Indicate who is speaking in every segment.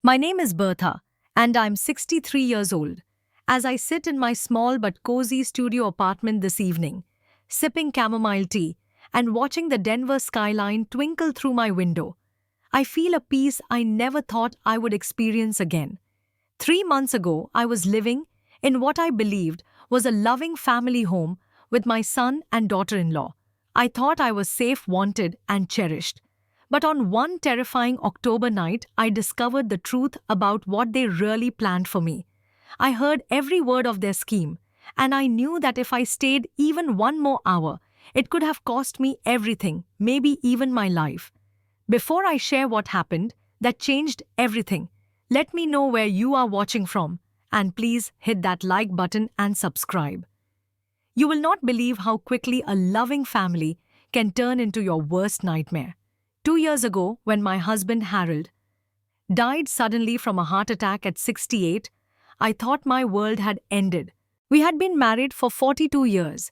Speaker 1: My name is Bertha, and I'm 63 years old. As I sit in my small but cozy studio apartment this evening, sipping chamomile tea and watching the Denver skyline twinkle through my window, I feel a peace I never thought I would experience again. 3 months ago, I was living in what I believed was a loving family home with my son and daughter in law. I thought I was safe, wanted, and cherished. But on one terrifying October night, I discovered the truth about what they really planned for me. I heard every word of their scheme, and I knew that if I stayed even one more hour, it could have cost me everything, maybe even my life. Before I share what happened, that changed everything, let me know where you are watching from, and please hit that like button and subscribe. You will not believe how quickly a loving family can turn into your worst nightmare. 2 years ago, when my husband Harold died suddenly from a heart attack at 68, I thought my world had ended. We had been married for 42 years,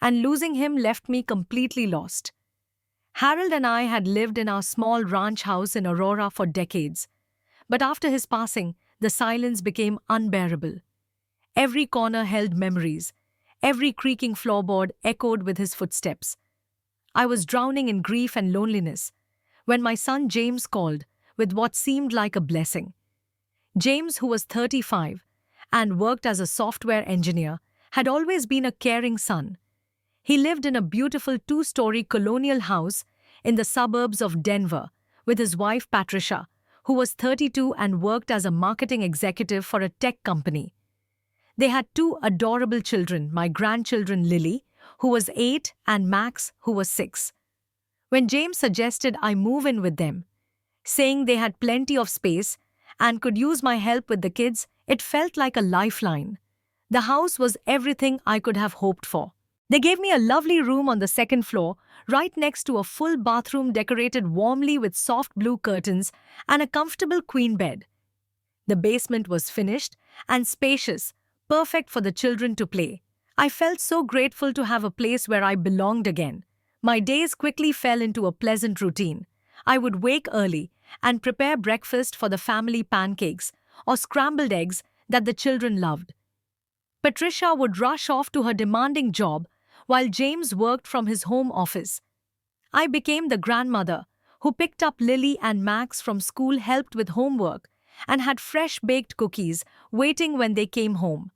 Speaker 1: and losing him left me completely lost. Harold and I had lived in our small ranch house in Aurora for decades, but after his passing, the silence became unbearable. Every corner held memories, every creaking floorboard echoed with his footsteps. I was drowning in grief and loneliness when my son James called with what seemed like a blessing. James, who was 35 and worked as a software engineer, had always been a caring son. He lived in a beautiful two-story colonial house in the suburbs of Denver with his wife Patricia, who was 32 and worked as a marketing executive for a tech company. They had two adorable children, my grandchildren Lily, who was 8, and Max, who was 6. When James suggested I move in with them, saying they had plenty of space and could use my help with the kids, it felt like a lifeline. The house was everything I could have hoped for. They gave me a lovely room on the second floor, right next to a full bathroom decorated warmly with soft blue curtains and a comfortable queen bed. The basement was finished and spacious, perfect for the children to play. I felt so grateful to have a place where I belonged again. My days quickly fell into a pleasant routine. I would wake early and prepare breakfast for the family, pancakes or scrambled eggs that the children loved. Patricia would rush off to her demanding job while James worked from his home office. I became the grandmother who picked up Lily and Max from school, helped with homework, and had fresh baked cookies waiting when they came home.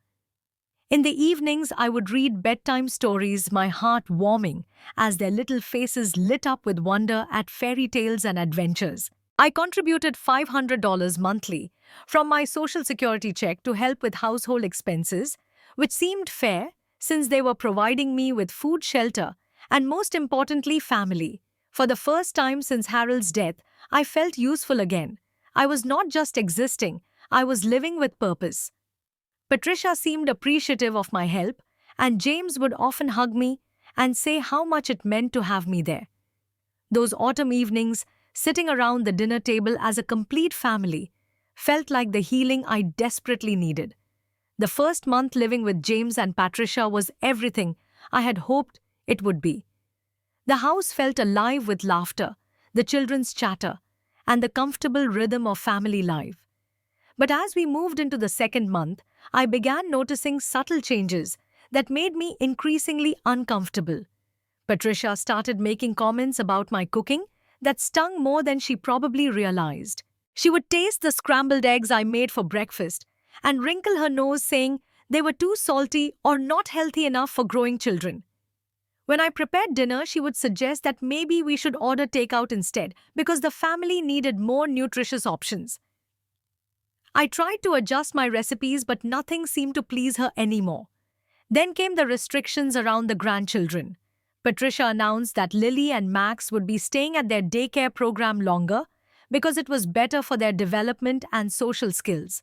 Speaker 1: In the evenings, I would read bedtime stories, my heart warming as their little faces lit up with wonder at fairy tales and adventures. I contributed $500 monthly from my Social Security check to help with household expenses, which seemed fair since they were providing me with food, shelter, and most importantly, family. For the first time since Harold's death, I felt useful again. I was not just existing, I was living with purpose. Patricia seemed appreciative of my help, and James would often hug me and say how much it meant to have me there. Those autumn evenings, sitting around the dinner table as a complete family, felt like the healing I desperately needed. The first month living with James and Patricia was everything I had hoped it would be. The house felt alive with laughter, the children's chatter, and the comfortable rhythm of family life. But as we moved into the second month, I began noticing subtle changes that made me increasingly uncomfortable. Patricia started making comments about my cooking that stung more than she probably realized. She would taste the scrambled eggs I made for breakfast and wrinkle her nose, saying they were too salty or not healthy enough for growing children. When I prepared dinner, she would suggest that maybe we should order takeout instead because the family needed more nutritious options. I tried to adjust my recipes, but nothing seemed to please her anymore. Then came the restrictions around the grandchildren. Patricia announced that Lily and Max would be staying at their daycare program longer because it was better for their development and social skills.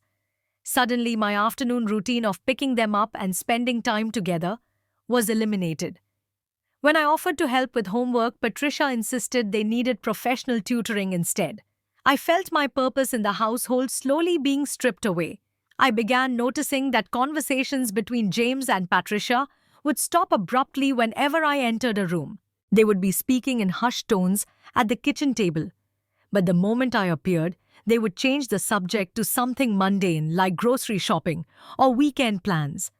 Speaker 1: Suddenly, my afternoon routine of picking them up and spending time together was eliminated. When I offered to help with homework, Patricia insisted they needed professional tutoring instead. I felt my purpose in the household slowly being stripped away. I began noticing that conversations between James and Patricia would stop abruptly whenever I entered a room. They would be speaking in hushed tones at the kitchen table. But the moment I appeared, they would change the subject to something mundane like grocery shopping or weekend plans.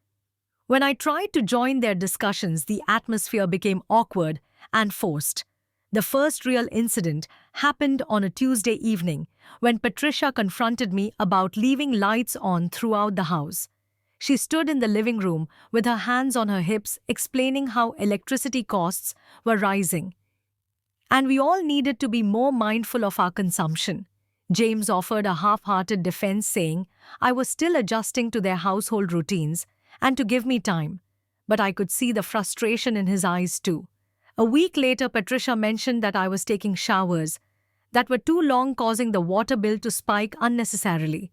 Speaker 1: When I tried to join their discussions, the atmosphere became awkward and forced. The first real incident happened on a Tuesday evening when Patricia confronted me about leaving lights on throughout the house. She stood in the living room with her hands on her hips, explaining how electricity costs were rising, and we all needed to be more mindful of our consumption. James offered a half-hearted defense, saying I was still adjusting to their household routines and to give me time, but I could see the frustration in his eyes too. A week later, Patricia mentioned that I was taking showers that were too long, causing the water bill to spike unnecessarily.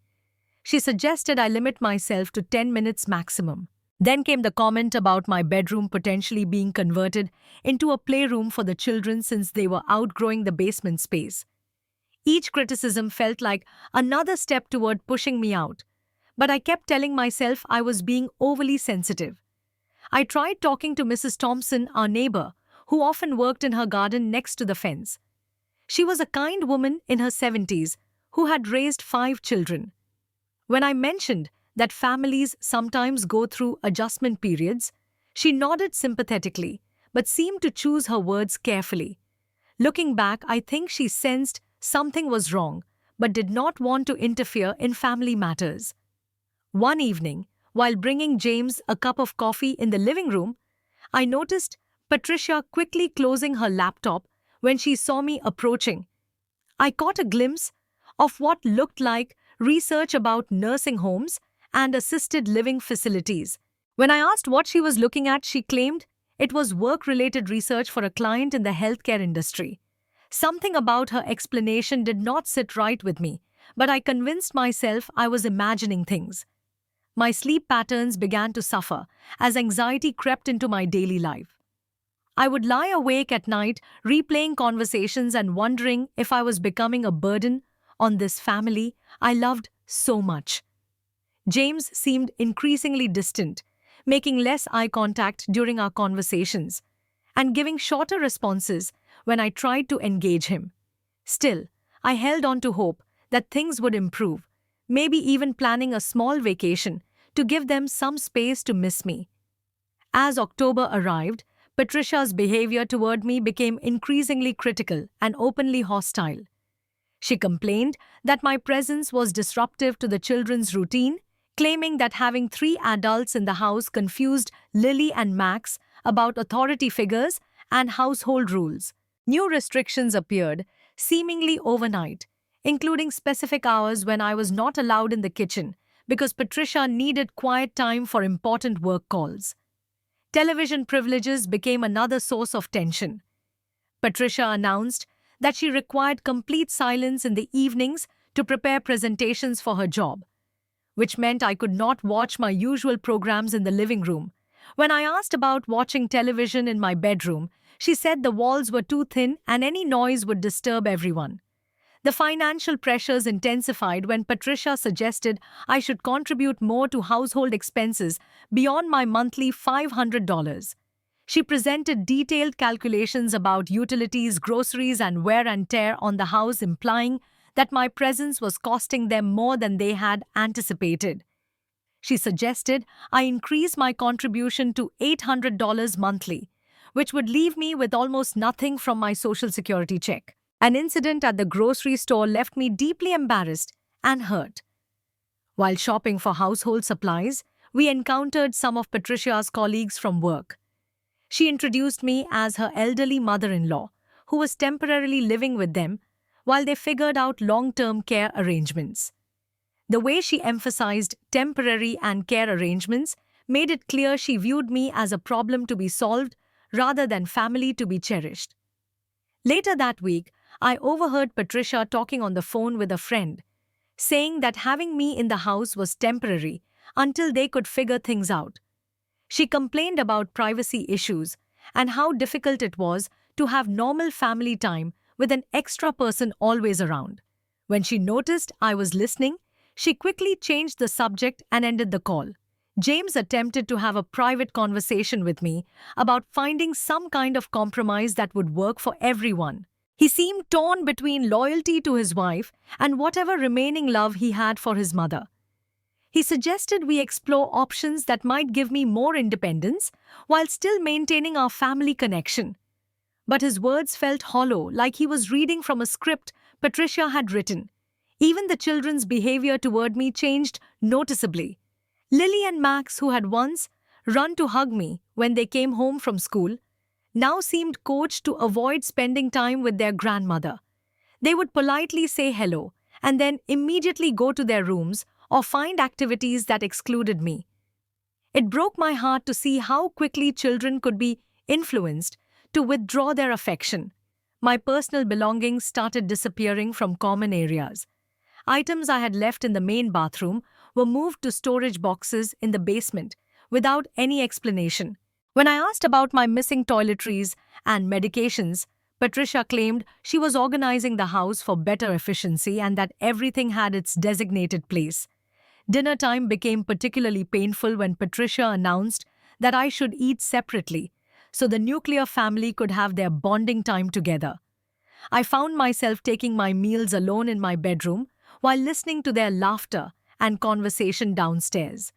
Speaker 1: She suggested I limit myself to 10 minutes maximum. Then came the comment about my bedroom potentially being converted into a playroom for the children since they were outgrowing the basement space. Each criticism felt like another step toward pushing me out, but I kept telling myself I was being overly sensitive. I tried talking to Mrs. Thompson, our neighbor, who often worked in her garden next to the fence. She was a kind woman in her 70s who had raised 5 children. When I mentioned that families sometimes go through adjustment periods, she nodded sympathetically, but seemed to choose her words carefully. Looking back, I think she sensed something was wrong, but did not want to interfere in family matters. One evening, while bringing James a cup of coffee in the living room, I noticed Patricia quickly closing her laptop when she saw me approaching. I caught a glimpse of what looked like research about nursing homes and assisted living facilities. When I asked what she was looking at, she claimed it was work-related research for a client in the healthcare industry. Something about her explanation did not sit right with me, but I convinced myself I was imagining things. My sleep patterns began to suffer as anxiety crept into my daily life. I would lie awake at night, replaying conversations and wondering if I was becoming a burden on this family I loved so much. James seemed increasingly distant, making less eye contact during our conversations and giving shorter responses when I tried to engage him. Still, I held on to hope that things would improve, maybe even planning a small vacation to give them some space to miss me. As October arrived, Patricia's behavior toward me became increasingly critical and openly hostile. She complained that my presence was disruptive to the children's routine, claiming that having 3 adults in the house confused Lily and Max about authority figures and household rules. New restrictions appeared, seemingly overnight, including specific hours when I was not allowed in the kitchen because Patricia needed quiet time for important work calls. Television privileges became another source of tension. Patricia announced that she required complete silence in the evenings to prepare presentations for her job, which meant I could not watch my usual programs in the living room. When I asked about watching television in my bedroom, she said the walls were too thin and any noise would disturb everyone. The financial pressures intensified when Patricia suggested I should contribute more to household expenses beyond my monthly $500. She presented detailed calculations about utilities, groceries, and wear and tear on the house, implying that my presence was costing them more than they had anticipated. She suggested I increase my contribution to $800 monthly, which would leave me with almost nothing from my Social Security check. An incident at the grocery store left me deeply embarrassed and hurt. While shopping for household supplies, we encountered some of Patricia's colleagues from work. She introduced me as her elderly mother-in-law, who was temporarily living with them while they figured out long-term care arrangements. The way she emphasized temporary and care arrangements made it clear she viewed me as a problem to be solved rather than family to be cherished. Later that week, I overheard Patricia talking on the phone with a friend, saying that having me in the house was temporary until they could figure things out. She complained about privacy issues and how difficult it was to have normal family time with an extra person always around. When she noticed I was listening, she quickly changed the subject and ended the call. James attempted to have a private conversation with me about finding some kind of compromise that would work for everyone. He seemed torn between loyalty to his wife and whatever remaining love he had for his mother. He suggested we explore options that might give me more independence while still maintaining our family connection. But his words felt hollow, like he was reading from a script Patricia had written. Even the children's behavior toward me changed noticeably. Lily and Max, who had once run to hug me when they came home from school, now seemed coached to avoid spending time with their grandmother. They would politely say hello and then immediately go to their rooms or find activities that excluded me. It broke my heart to see how quickly children could be influenced to withdraw their affection. My personal belongings started disappearing from common areas. Items I had left in the main bathroom were moved to storage boxes in the basement without any explanation. When I asked about my missing toiletries and medications, Patricia claimed she was organizing the house for better efficiency and that everything had its designated place. Dinner time became particularly painful when Patricia announced that I should eat separately so the nuclear family could have their bonding time together. I found myself taking my meals alone in my bedroom while listening to their laughter and conversation downstairs.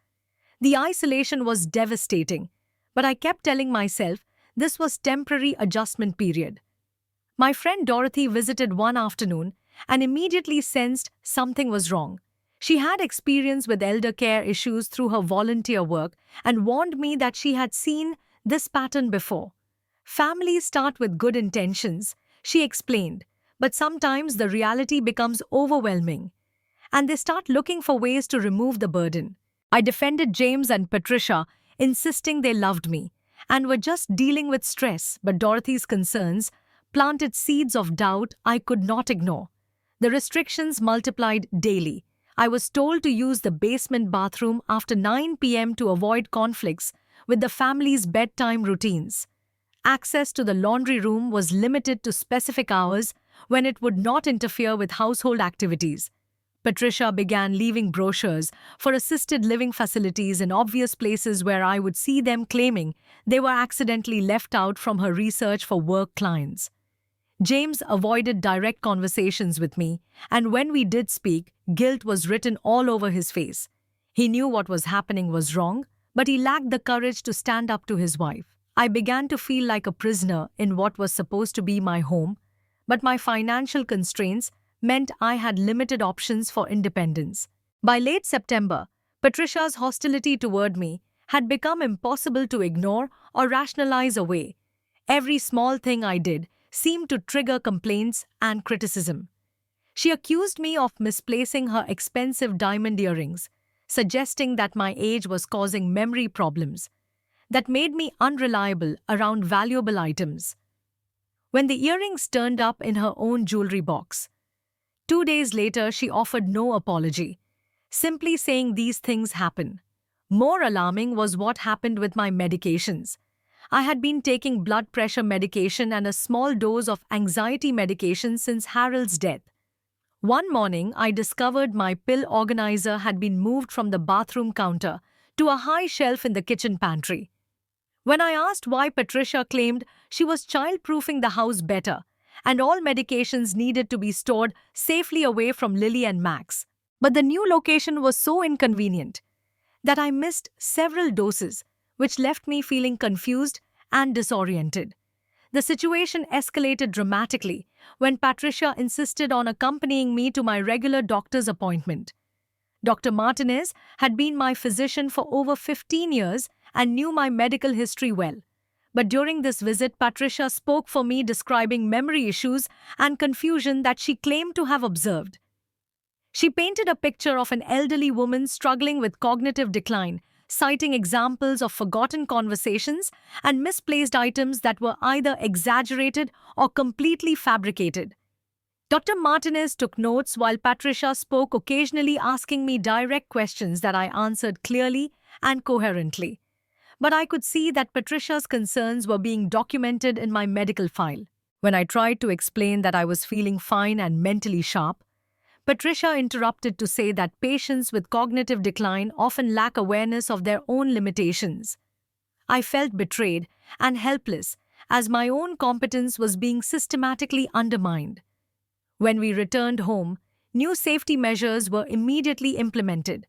Speaker 1: The isolation was devastating, but I kept telling myself this was temporary adjustment period. My friend Dorothy visited one afternoon and immediately sensed something was wrong. She had experience with elder care issues through her volunteer work and warned me that she had seen this pattern before. Families start with good intentions, she explained, but sometimes the reality becomes overwhelming, and they start looking for ways to remove the burden. I defended James and Patricia, insisting they loved me and were just dealing with stress, but Dorothy's concerns planted seeds of doubt I could not ignore. The restrictions multiplied daily. I was told to use the basement bathroom after 9 p.m. to avoid conflicts with the family's bedtime routines. Access to the laundry room was limited to specific hours when it would not interfere with household activities. Patricia began leaving brochures for assisted living facilities in obvious places where I would see them, claiming they were accidentally left out from her research for work clients. James avoided direct conversations with me, and when we did speak, guilt was written all over his face. He knew what was happening was wrong, but he lacked the courage to stand up to his wife. I began to feel like a prisoner in what was supposed to be my home, but my financial constraints meant I had limited options for independence. By late September, Patricia's hostility toward me had become impossible to ignore or rationalize away. Every small thing I did seemed to trigger complaints and criticism. She accused me of misplacing her expensive diamond earrings, suggesting that my age was causing memory problems that made me unreliable around valuable items. When the earrings turned up in her own jewelry box, 2 days later she offered no apology, simply saying these things happen. More alarming was what happened with my medications. I had been taking blood pressure medication and a small dose of anxiety medication since Harold's death. One morning, I discovered my pill organizer had been moved from the bathroom counter to a high shelf in the kitchen pantry. When I asked why, Patricia claimed she was child-proofing the house better, and all medications needed to be stored safely away from Lily and Max. But the new location was so inconvenient that I missed several doses, which left me feeling confused and disoriented. The situation escalated dramatically when Patricia insisted on accompanying me to my regular doctor's appointment. Dr. Martinez had been my physician for over 15 years and knew my medical history well. But during this visit, Patricia spoke for me, describing memory issues and confusion that she claimed to have observed. She painted a picture of an elderly woman struggling with cognitive decline, citing examples of forgotten conversations and misplaced items that were either exaggerated or completely fabricated. Dr. Martinez took notes while Patricia spoke, occasionally asking me direct questions that I answered clearly and coherently. But I could see that Patricia's concerns were being documented in my medical file. When I tried to explain that I was feeling fine and mentally sharp, Patricia interrupted to say that patients with cognitive decline often lack awareness of their own limitations. I felt betrayed and helpless as my own competence was being systematically undermined. When we returned home, new safety measures were immediately implemented.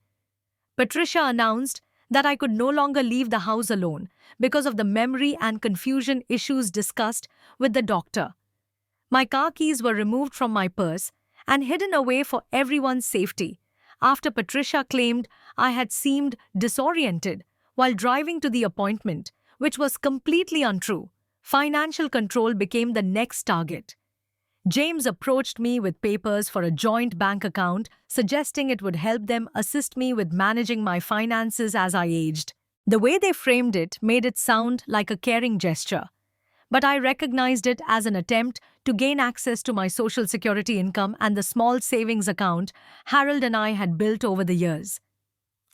Speaker 1: Patricia announced that I could no longer leave the house alone because of the memory and confusion issues discussed with the doctor. My car keys were removed from my purse and hidden away for everyone's safety after Patricia claimed I had seemed disoriented while driving to the appointment, which was completely untrue. Financial control became the next target. James approached me with papers for a joint bank account, suggesting it would help them assist me with managing my finances as I aged. The way they framed it made it sound like a caring gesture, but I recognized it as an attempt to gain access to my Social Security income and the small savings account Harold and I had built over the years.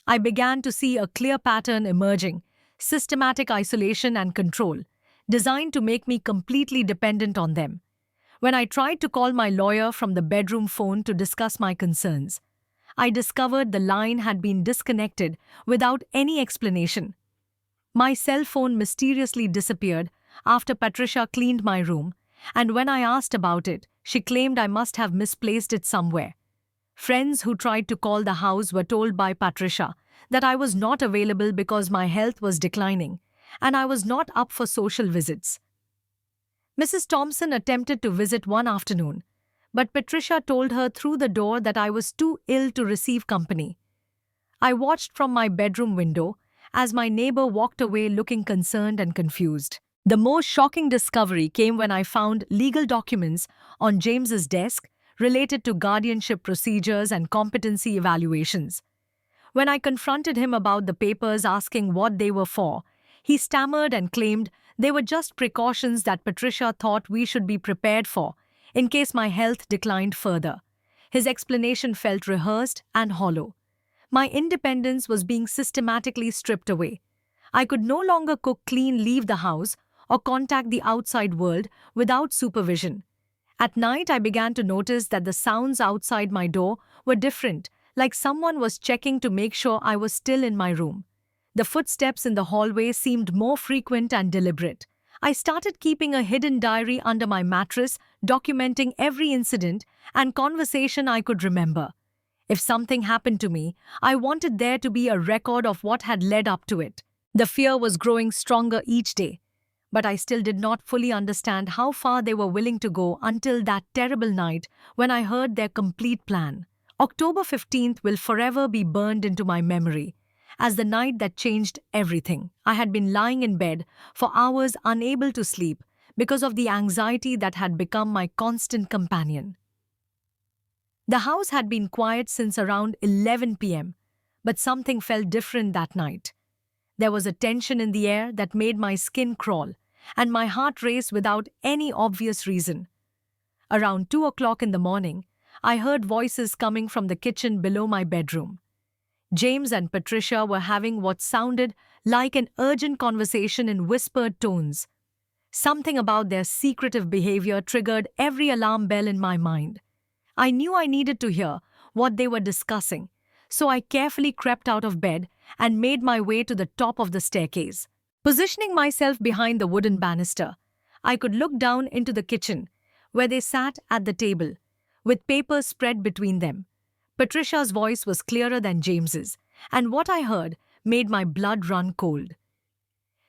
Speaker 1: I began to see a clear pattern emerging: systematic isolation and control, designed to make me completely dependent on them. When I tried to call my lawyer from the bedroom phone to discuss my concerns, I discovered the line had been disconnected without any explanation. My cell phone mysteriously disappeared after Patricia cleaned my room, and when I asked about it, she claimed I must have misplaced it somewhere. Friends who tried to call the house were told by Patricia that I was not available because my health was declining, and I was not up for social visits. Mrs. Thompson attempted to visit one afternoon, but Patricia told her through the door that I was too ill to receive company. I watched from my bedroom window as my neighbor walked away looking concerned and confused. The most shocking discovery came when I found legal documents on James's desk related to guardianship procedures and competency evaluations. When I confronted him about the papers asking what they were for, he stammered and claimed they were just precautions that Patricia thought we should be prepared for in case my health declined further. His explanation felt rehearsed and hollow. My independence was being systematically stripped away. I could no longer cook, clean, leave the house, or contact the outside world without supervision. At night, I began to notice that the sounds outside my door were different, like someone was checking to make sure I was still in my room. The footsteps in the hallway seemed more frequent and deliberate. I started keeping a hidden diary under my mattress, documenting every incident and conversation I could remember. If something happened to me, I wanted there to be a record of what had led up to it. The fear was growing stronger each day, but I still did not fully understand how far they were willing to go until that terrible night when I heard their complete plan. October 15th will forever be burned into my memory as the night that changed everything. I had been lying in bed for hours, unable to sleep because of the anxiety that had become my constant companion. The house had been quiet since around 11 p.m., but something felt different that night. There was a tension in the air that made my skin crawl, and my heart race without any obvious reason. Around 2 o'clock in the morning, I heard voices coming from the kitchen below my bedroom. James and Patricia were having what sounded like an urgent conversation in whispered tones. Something about their secretive behavior triggered every alarm bell in my mind. I knew I needed to hear what they were discussing, so I carefully crept out of bed and made my way to the top of the staircase. Positioning myself behind the wooden banister, I could look down into the kitchen, where they sat at the table, with papers spread between them. Patricia's voice was clearer than James's, and what I heard made my blood run cold.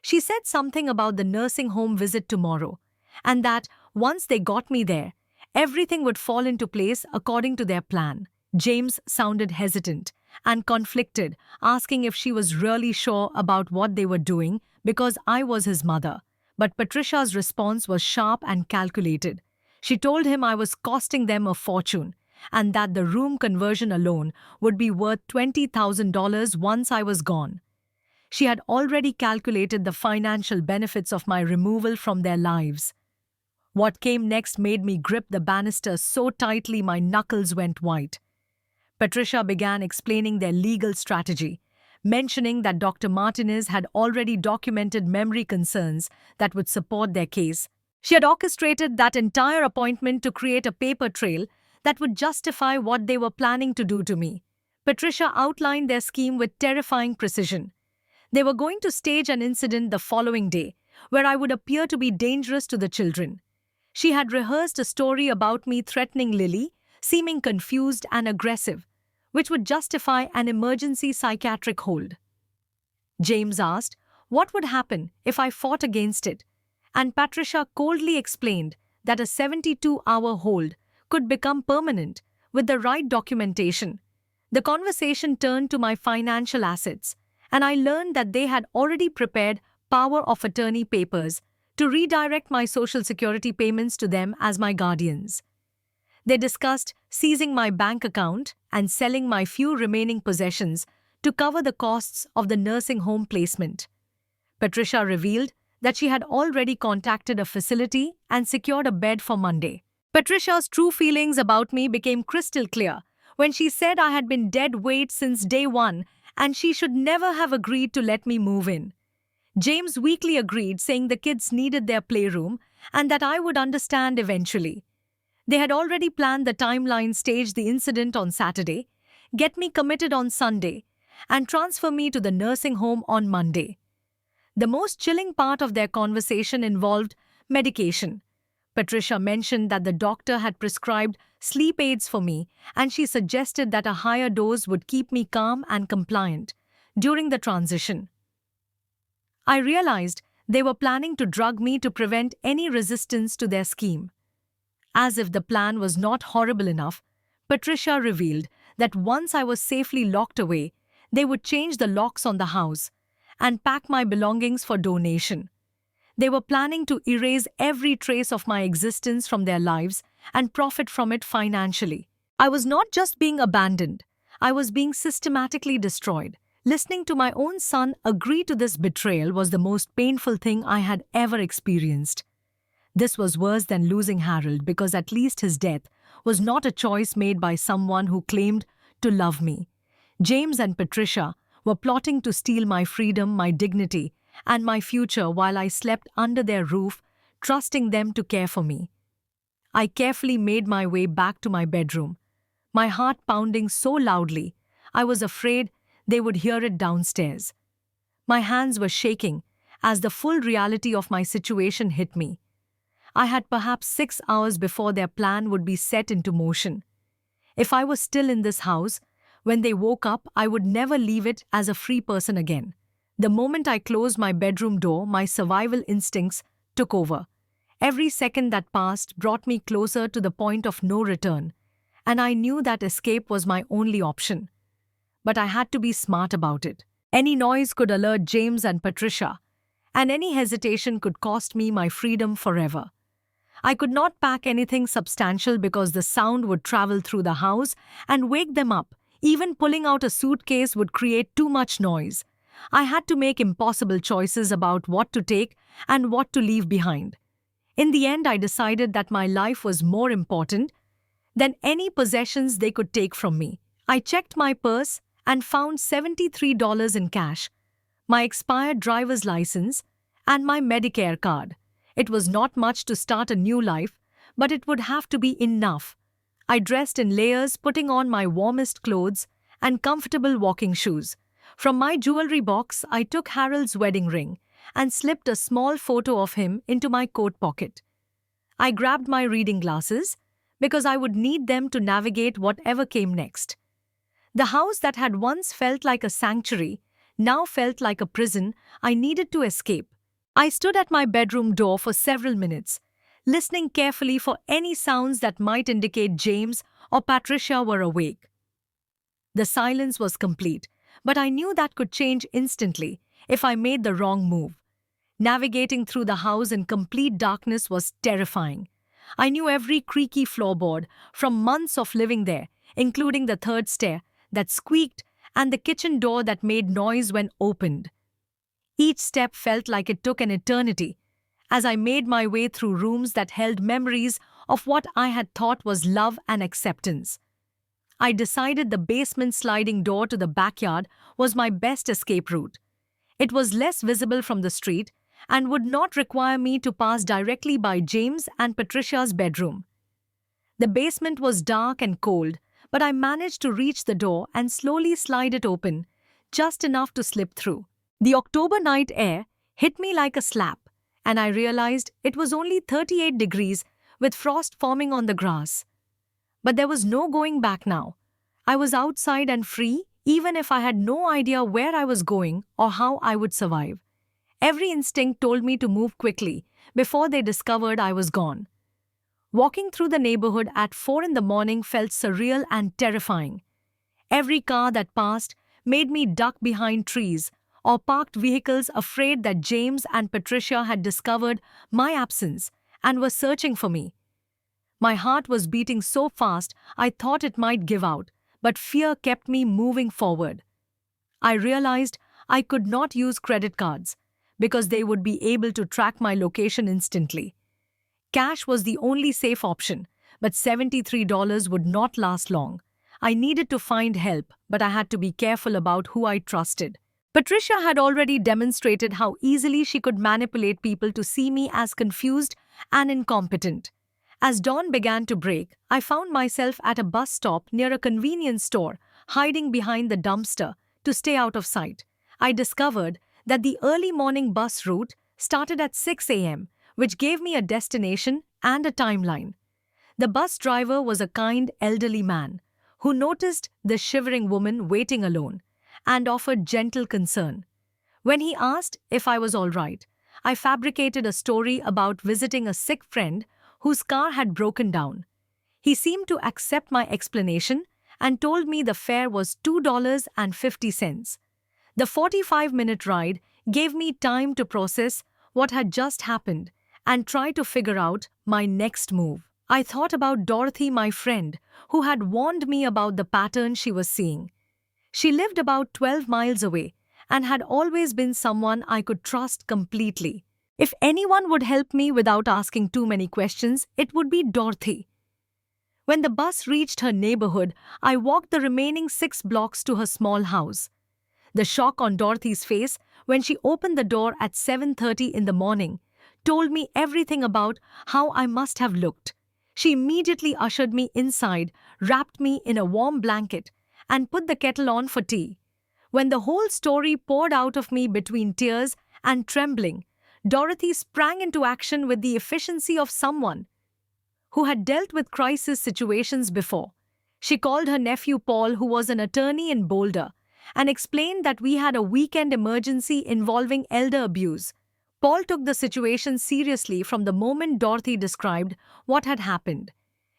Speaker 1: She said something about the nursing home visit tomorrow, and that once they got me there, everything would fall into place according to their plan. James sounded hesitant and conflicted, asking if she was really sure about what they were doing because I was his mother. But Patricia's response was sharp and calculated. She told him I was costing them a fortune, and that the room conversion alone would be worth $20,000 once I was gone. She had already calculated the financial benefits of my removal from their lives. What came next made me grip the banister so tightly my knuckles went white. Patricia began explaining their legal strategy, mentioning that Dr. Martinez had already documented memory concerns that would support their case. She had orchestrated that entire appointment to create a paper trail that would justify what they were planning to do to me. Patricia outlined their scheme with terrifying precision. They were going to stage an incident the following day, where I would appear to be dangerous to the children. She had rehearsed a story about me threatening Lily, seeming confused and aggressive, which would justify an emergency psychiatric hold. James asked what would happen if I fought against it, and Patricia coldly explained that a 72-hour hold could become permanent with the right documentation. The conversation turned to my financial assets, and I learned that they had already prepared power of attorney papers to redirect my Social Security payments to them as my guardians. They discussed seizing my bank account and selling my few remaining possessions to cover the costs of the nursing home placement. Patricia revealed that she had already contacted a facility and secured a bed for Monday. Patricia's true feelings about me became crystal clear when she said I had been dead weight since day one and she should never have agreed to let me move in. James weakly agreed, saying the kids needed their playroom and that I would understand eventually. They had already planned the timeline, stage the incident on Saturday, get me committed on Sunday, and transfer me to the nursing home on Monday. The most chilling part of their conversation involved medication. Patricia mentioned that the doctor had prescribed sleep aids for me, and she suggested that a higher dose would keep me calm and compliant during the transition. I realized they were planning to drug me to prevent any resistance to their scheme. As if the plan was not horrible enough, Patricia revealed that once I was safely locked away, they would change the locks on the house and pack my belongings for donation. They were planning to erase every trace of my existence from their lives and profit from it financially. I was not just being abandoned, I was being systematically destroyed. Listening to my own son agree to this betrayal was the most painful thing I had ever experienced. This was worse than losing Harold because at least his death was not a choice made by someone who claimed to love me. James and Patricia were plotting to steal my freedom, my dignity, and my future while I slept under their roof, trusting them to care for me. I carefully made my way back to my bedroom, my heart pounding so loudly I was afraid they would hear it downstairs. My hands were shaking as the full reality of my situation hit me. I had perhaps 6 hours before their plan would be set into motion. If I was still in this house, when they woke up, I would never leave it as a free person again. The moment I closed my bedroom door, my survival instincts took over. Every second that passed brought me closer to the point of no return, and I knew that escape was my only option. But I had to be smart about it. Any noise could alert James and Patricia, and any hesitation could cost me my freedom forever. I could not pack anything substantial because the sound would travel through the house and wake them up. Even pulling out a suitcase would create too much noise. I had to make impossible choices about what to take and what to leave behind. In the end, I decided that my life was more important than any possessions they could take from me. I checked my purse and found $73 in cash, my expired driver's license, and my Medicare card. It was not much to start a new life, but it would have to be enough. I dressed in layers, putting on my warmest clothes and comfortable walking shoes. From my jewelry box, I took Harold's wedding ring and slipped a small photo of him into my coat pocket. I grabbed my reading glasses because I would need them to navigate whatever came next. The house that had once felt like a sanctuary now felt like a prison I needed to escape. I stood at my bedroom door for several minutes, listening carefully for any sounds that might indicate James or Patricia were awake. The silence was complete, but I knew that could change instantly if I made the wrong move. Navigating through the house in complete darkness was terrifying. I knew every creaky floorboard from months of living there, including the third stair that squeaked and the kitchen door that made noise when opened. Each step felt like it took an eternity as I made my way through rooms that held memories of what I had thought was love and acceptance. I decided the basement sliding door to the backyard was my best escape route. It was less visible from the street and would not require me to pass directly by James and Patricia's bedroom. The basement was dark and cold, but I managed to reach the door and slowly slide it open, just enough to slip through. The October night air hit me like a slap, and I realized it was only 38 degrees with frost forming on the grass. But there was no going back now. I was outside and free, even if I had no idea where I was going or how I would survive. Every instinct told me to move quickly before they discovered I was gone. Walking through the neighborhood at 4 in the morning felt surreal and terrifying. Every car that passed made me duck behind trees or parked vehicles afraid that James and Patricia had discovered my absence and were searching for me. My heart was beating so fast I thought it might give out, but fear kept me moving forward. I realized I could not use credit cards because they would be able to track my location instantly. Cash was the only safe option, but $73 would not last long. I needed to find help, but I had to be careful about who I trusted. Patricia had already demonstrated how easily she could manipulate people to see me as confused and incompetent. As dawn began to break, I found myself at a bus stop near a convenience store, hiding behind the dumpster to stay out of sight. I discovered that the early morning bus route started at 6 a.m., which gave me a destination and a timeline. The bus driver was a kind elderly man who noticed the shivering woman waiting alone and offered gentle concern. When he asked if I was all right, I fabricated a story about visiting a sick friend whose car had broken down. He seemed to accept my explanation and told me the fare was $2.50. The 45-minute ride gave me time to process what had just happened and try to figure out my next move. I thought about Dorothy, my friend, who had warned me about the pattern she was seeing. She lived about 12 miles away and had always been someone I could trust completely. If anyone would help me without asking too many questions, it would be Dorothy. When the bus reached her neighborhood, I walked the remaining 6 blocks to her small house. The shock on Dorothy's face when she opened the door at 7:30 in the morning told me everything about how I must have looked. She immediately ushered me inside, wrapped me in a warm blanket, and put the kettle on for tea. When the whole story poured out of me between tears and trembling, Dorothy sprang into action with the efficiency of someone who had dealt with crisis situations before. She called her nephew Paul, who was an attorney in Boulder, and explained that we had a weekend emergency involving elder abuse. Paul took the situation seriously from the moment Dorothy described what had happened.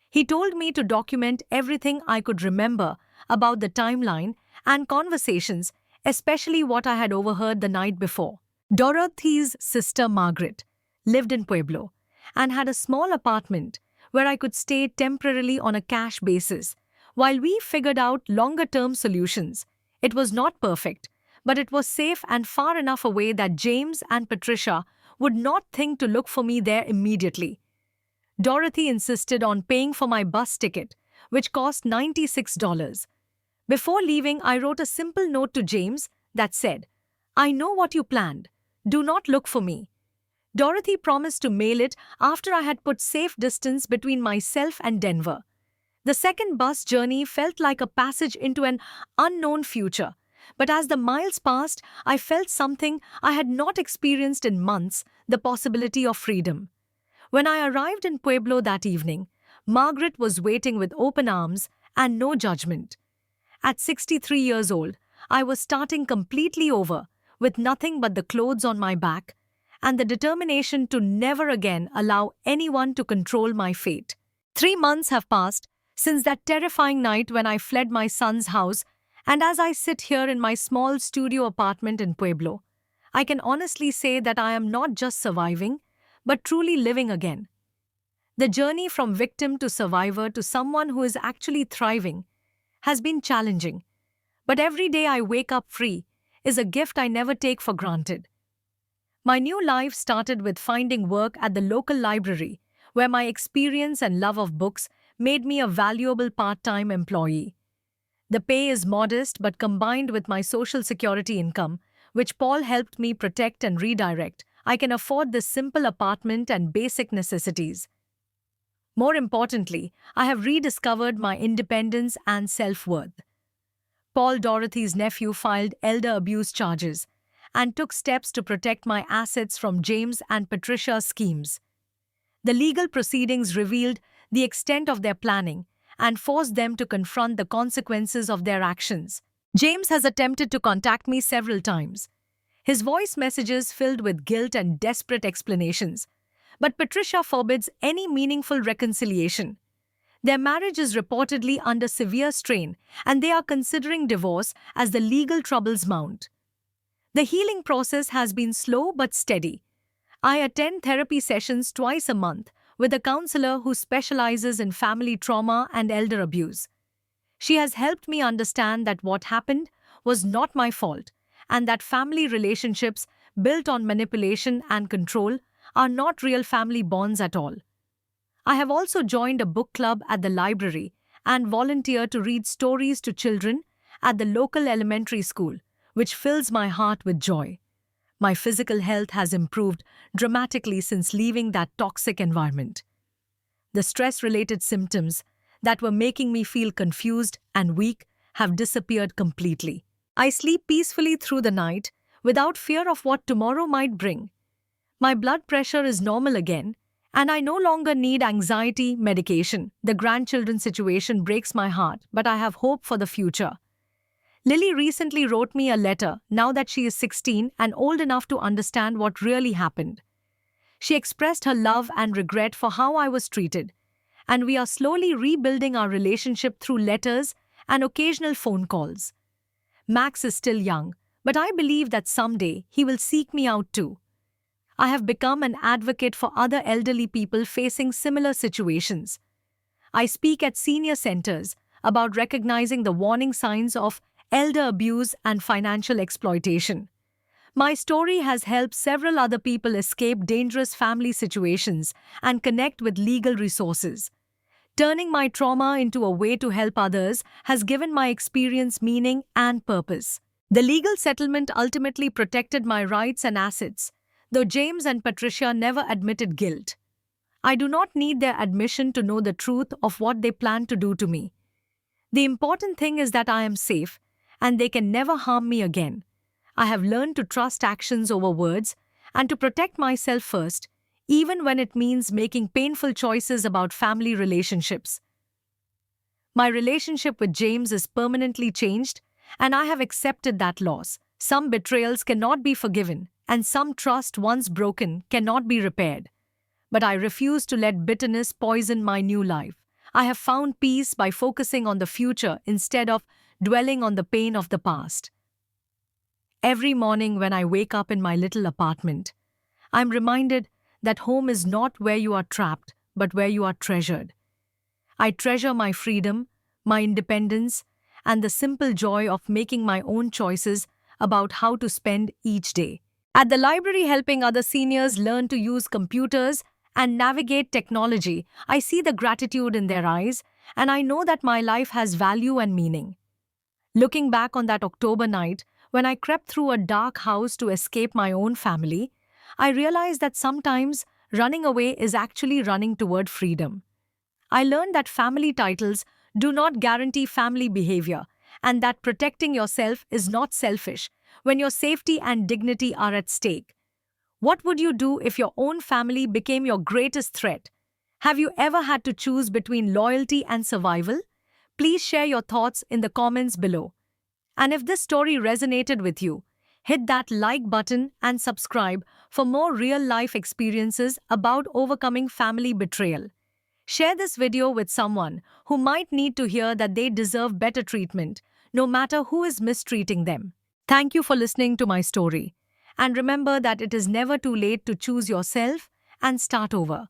Speaker 1: He told me to document everything I could remember about the timeline and conversations, especially what I had overheard the night before. Dorothy's sister Margaret lived in Pueblo and had a small apartment where I could stay temporarily on a cash basis while we figured out longer-term solutions. It was not perfect, but it was safe and far enough away that James and Patricia would not think to look for me there immediately. Dorothy insisted on paying for my bus ticket, which cost $96. Before leaving, I wrote a simple note to James that said, "I know what you planned. Do not look for me." Dorothy promised to mail it after I had put safe distance between myself and Denver. The second bus journey felt like a passage into an unknown future, but as the miles passed, I felt something I had not experienced in months: the possibility of freedom. When I arrived in Pueblo that evening, Margaret was waiting with open arms and no judgment. At 63 years old, I was starting completely over, with nothing but the clothes on my back and the determination to never again allow anyone to control my fate. 3 months have passed since that terrifying night when I fled my son's house, and as I sit here in my small studio apartment in Pueblo, I can honestly say that I am not just surviving, but truly living again. The journey from victim to survivor to someone who is actually thriving has been challenging, but every day I wake up free is a gift I never take for granted. My new life started with finding work at the local library, where my experience and love of books made me a valuable part-time employee. The pay is modest, but combined with my Social Security income, which Paul helped me protect and redirect, I can afford this simple apartment and basic necessities. More importantly, I have rediscovered my independence and self-worth. Paul, Dorothy's nephew, filed elder abuse charges, and took steps to protect my assets from James and Patricia's schemes. The legal proceedings revealed the extent of their planning and forced them to confront the consequences of their actions. James has attempted to contact me several times, his voice messages filled with guilt and desperate explanations. But Patricia forbids any meaningful reconciliation. Their marriage is reportedly under severe strain, and they are considering divorce as the legal troubles mount. The healing process has been slow but steady. I attend therapy sessions twice a month with a counselor who specializes in family trauma and elder abuse. She has helped me understand that what happened was not my fault, and that family relationships built on manipulation and control are not real family bonds at all. I have also joined a book club at the library and volunteer to read stories to children at the local elementary school, which fills my heart with joy. My physical health has improved dramatically since leaving that toxic environment. The stress-related symptoms that were making me feel confused and weak have disappeared completely. I sleep peacefully through the night without fear of what tomorrow might bring. My blood pressure is normal again, and I no longer need anxiety medication. The grandchildren situation breaks my heart, but I have hope for the future. Lily recently wrote me a letter now that she is 16 and old enough to understand what really happened. She expressed her love and regret for how I was treated, and we are slowly rebuilding our relationship through letters and occasional phone calls. Max is still young, but I believe that someday he will seek me out too. I have become an advocate for other elderly people facing similar situations. I speak at senior centers about recognizing the warning signs of elder abuse and financial exploitation. My story has helped several other people escape dangerous family situations and connect with legal resources. Turning my trauma into a way to help others has given my experience meaning and purpose. The legal settlement ultimately protected my rights and assets, though James and Patricia never admitted guilt. I do not need their admission to know the truth of what they plan to do to me. The important thing is that I am safe, and they can never harm me again. I have learned to trust actions over words and to protect myself first, even when it means making painful choices about family relationships. My relationship with James is permanently changed, and I have accepted that loss. Some betrayals cannot be forgiven, and some trust once broken cannot be repaired. But I refuse to let bitterness poison my new life. I have found peace by focusing on the future instead of dwelling on the pain of the past. Every morning when I wake up in my little apartment, I'm reminded that home is not where you are trapped, but where you are treasured. I treasure my freedom, my independence, and the simple joy of making my own choices about how to spend each day. At the library, helping other seniors learn to use computers and navigate technology, I see the gratitude in their eyes, and I know that my life has value and meaning. Looking back on that October night, when I crept through a dark house to escape my own family, I realized that sometimes running away is actually running toward freedom. I learned that family titles do not guarantee family behavior, and that protecting yourself is not selfish when your safety and dignity are at stake. What would you do if your own family became your greatest threat? Have you ever had to choose between loyalty and survival? Please share your thoughts in the comments below. And if this story resonated with you, hit that like button and subscribe for more real-life experiences about overcoming family betrayal. Share this video with someone who might need to hear that they deserve better treatment, no matter who is mistreating them. Thank you for listening to my story. And remember that it is never too late to choose yourself and start over.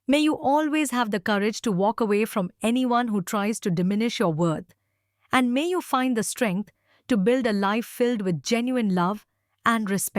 Speaker 1: May you always have the courage to walk away from anyone who tries to diminish your worth. And may you find the strength to build a life filled with genuine love and respect.